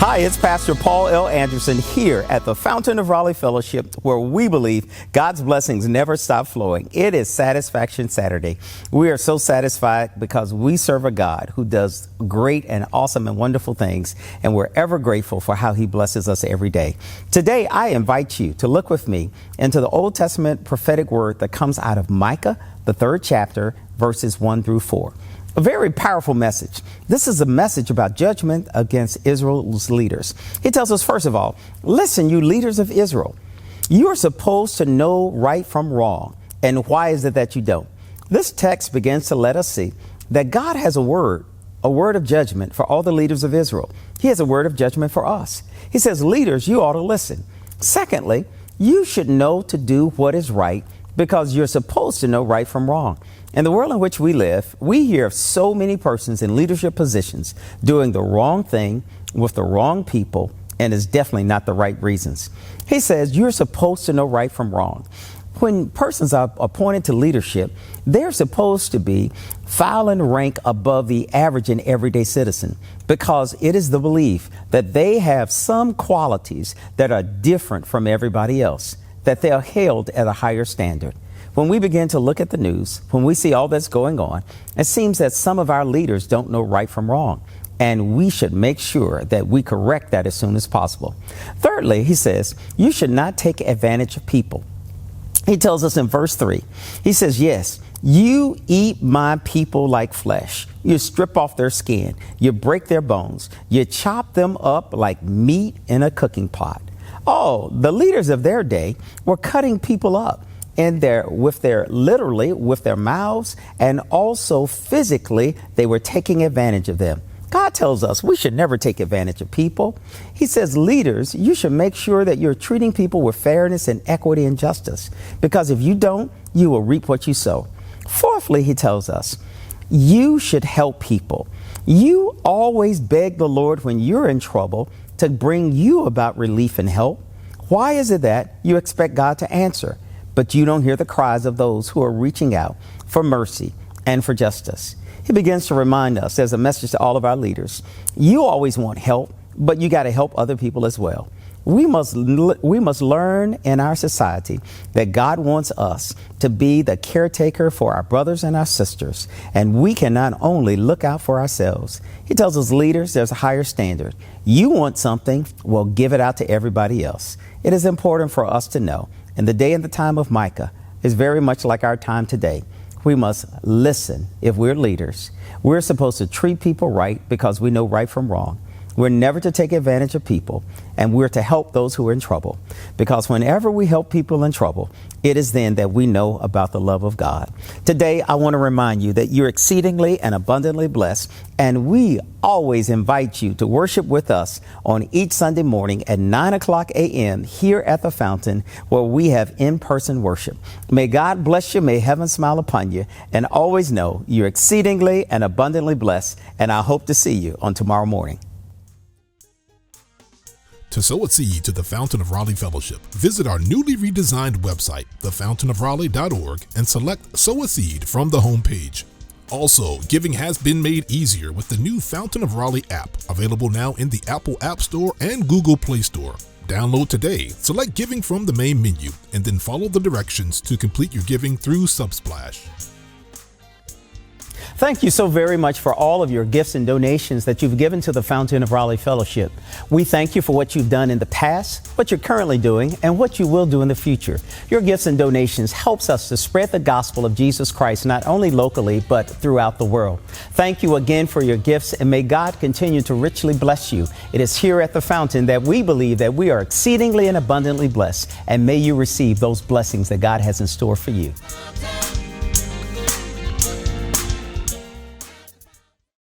Hi, it's Pastor Paul L. Anderson here at the Fountain of Raleigh Fellowship, where we believe God's blessings never stop flowing. It is Satisfaction Saturday. We are so satisfied because we serve a God who does great and awesome and wonderful things, and we're ever grateful for how he blesses us every day. Today, I invite you to look with me into the Old Testament prophetic word that comes out of Micah, the 3rd chapter, verses 1 through 4. A very powerful message. This is a message about judgment against Israel's leaders. He tells us, first of all, listen, you leaders of Israel, you are supposed to know right from wrong. And why is it that you don't? This text begins to let us see that God has a word of judgment for all the leaders of Israel. He has a word of judgment for us. He says, leaders, you ought to listen. Secondly, you should know to do what is right because you're supposed to know right from wrong. In the world in which we live, we hear of so many persons in leadership positions doing the wrong thing with the wrong people, and it's definitely not the right reasons. He says you're supposed to know right from wrong. When persons are appointed to leadership, they're supposed to be file and rank above the average and everyday citizen because it is the belief that they have some qualities that are different from everybody else, that they are held at a higher standard. When we begin to look at the news, when we see all that's going on, it seems that some of our leaders don't know right from wrong, and we should make sure that we correct that as soon as possible. Thirdly, he says, you should not take advantage of people. He tells us in verse 3, he says, yes, you eat my people like flesh. You strip off their skin. You break their bones. You chop them up like meat in a cooking pot. Oh, the leaders of their day were cutting people up. With their mouths, and also physically, they were taking advantage of them. God tells us we should never take advantage of people. He says, leaders, you should make sure that you're treating people with fairness and equity and justice, because if you don't, you will reap what you sow. Fourthly, he tells us, you should help people. You always beg the Lord when you're in trouble to bring you about relief and help. Why is it that you expect God to answer, but you don't hear the cries of those who are reaching out for mercy and for justice? He begins to remind us as a message to all of our leaders, you always want help, but you got to help other people as well. We must learn in our society that God wants us to be the caretaker for our brothers and our sisters, and we can not only look out for ourselves. He tells us, leaders, there's a higher standard. You want something, well, give it out to everybody else. It is important for us to know, and the day and the time of Micah is very much like our time today. We must listen if we're leaders. We're supposed to treat people right because we know right from wrong. We're never to take advantage of people, and we're to help those who are in trouble. Because whenever we help people in trouble, it is then that we know about the love of God. Today, I want to remind you that you're exceedingly and abundantly blessed, and we always invite you to worship with us on each Sunday morning at 9:00 a.m. here at the Fountain, where we have in-person worship. May God bless you, may heaven smile upon you, and always know you're exceedingly and abundantly blessed, and I hope to see you on tomorrow morning. To sow a seed to the Fountain of Raleigh Fellowship, visit our newly redesigned website, thefountainofraleigh.org, and select Sow a Seed from the homepage. Also, giving has been made easier with the new Fountain of Raleigh app, available now in the Apple App Store and Google Play Store. Download today, select Giving from the main menu, and then follow the directions to complete your giving through Subsplash. Thank you so very much for all of your gifts and donations that you've given to the Fountain of Raleigh Fellowship. We thank you for what you've done in the past, what you're currently doing, and what you will do in the future. Your gifts and donations helps us to spread the gospel of Jesus Christ, not only locally, but throughout the world. Thank you again for your gifts, and may God continue to richly bless you. It is here at the Fountain that we believe that we are exceedingly and abundantly blessed, and may you receive those blessings that God has in store for you.